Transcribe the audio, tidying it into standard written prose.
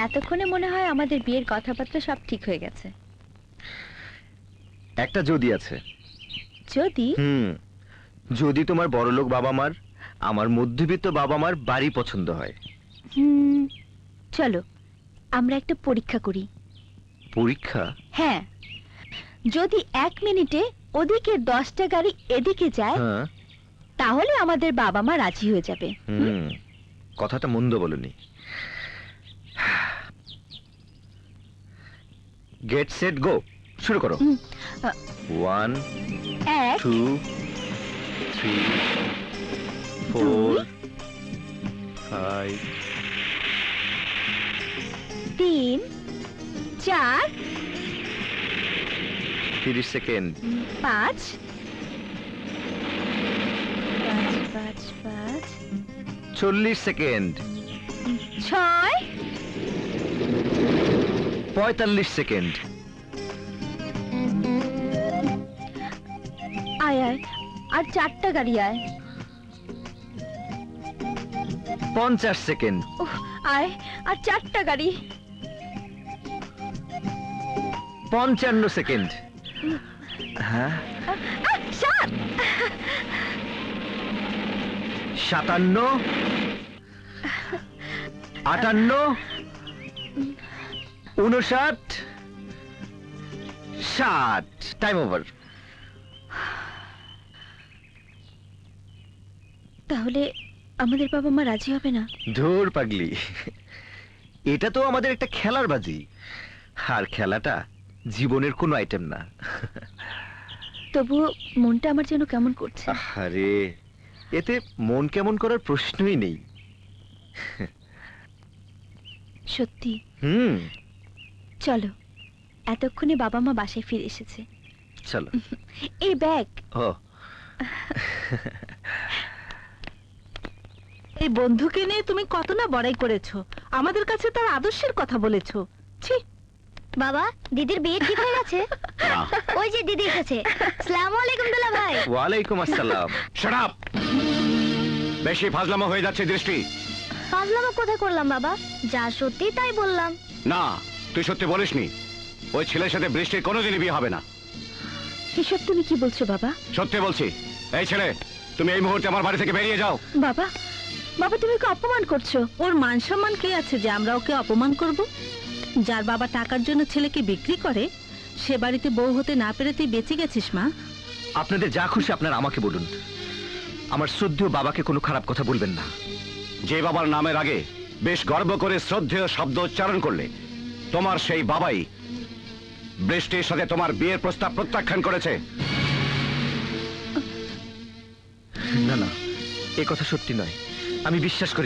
এতক্ষণে মনে হয় আমাদের বিয়ের কথাবার্তা সব ঠিক হয়ে গেছে। একটা যদি আছে। যদি? যদি তোমার বড়লোক বাবা মার আমার মধ্যবিত্ত বাবা মার বাড়ি পছন্দ হয়। চলো আমরা একটা পরীক্ষা করি। পরীক্ষা? হ্যাঁ, যদি 1 মিনিটে ওদিকে 10টা গাড়ি এদিকে যায় তাহলে আমাদের বাবা মা রাজি হয়ে যাবে। কথাটা মন্দ বলনি। গেট সেট গো, শুরু করো। 1 2 3 4 5 3 4 30 সেকেন্ড। 5 5 5 40 সেকেন্ড। 6 45 সেকেন্ড। আয় আয়, আর 4টা গাড়ি আয়। 50 সেকেন্ড। আয়, আর 4টা গাড়ি। 55 সেকেন্ড। হ্যাঁ, 7 57 58 59 60। Time over. তাহলে আমাদের বাবা মা রাজি হবে না? ধুর পাগলি, এটা তো আমাদের একটা খেলার বাজি, আর খেলাটা জীবনের কোনো আইটেম না। তবুও মনটা আমার যেন কেমন করছে। আরে এতে মন কেমন করার প্রশ্নই নেই। সত্যি? চলো, এতক্ষণে বাবা মা বাসায় ফিরে এসেছে। চলো। এই ব্যাগ। ও, এই বন্ধুকে নিয়ে তুমি কত না বড়াই করেছো, আমাদের কাছে তার আদর্শের কথা বলেছো। ছি। বাবা, দিদির বিয়ে ঠিক হয়ে গেছে? ওই যে দিদি এসেছে। আসসালামু আলাইকুম দুলা ভাই। ওয়ালাইকুম আসসালাম। Shut up! বেশি ফাজলামো হয়ে যাচ্ছে দৃষ্টি। ফাজলামো কোথায় করলাম বাবা? যা সত্যি তাই বললাম। না, তুই সত্যি বলিসনি। ওই ছেলের সাথে বৃষ্টির কোনোদিনই বিয়ে হবে না। এসব তুমি কি বলছো বাবা? সত্যি বলছি। এই ছেলে, তুমি এই মুহূর্তে আমার বাড়ি থেকে বেরিয়ে যাও। বাবা, বাবা তুমি ওকে অপমান করছো। ওর মান সম্মান কে আছে যে আমরা ওকে অপমান করব? যার বাবা টাকার জন্য ছেলেকে বিক্রি করে, সে বাড়িতে বউ হতে না পেরে তুই বেঁচে গেছিস মা। আপনাদের যা খুশি আপনারা আমাকে বলুন, আমার শ্রদ্ধেয় বাবাকে কোনো খারাপ কথা বলবেন না। যে বাবার নামের আগে বেশ গর্ব করে শ্রদ্ধেয় শব্দ উচ্চারণ করলে, তোমার সেই বাবাই বৃষ্টির সাথে তোমার বিয়ের প্রস্তাব প্রত্যাখ্যান করেছে। না না, এ কথা সত্যি নয়, আমি বিশ্বাস করি।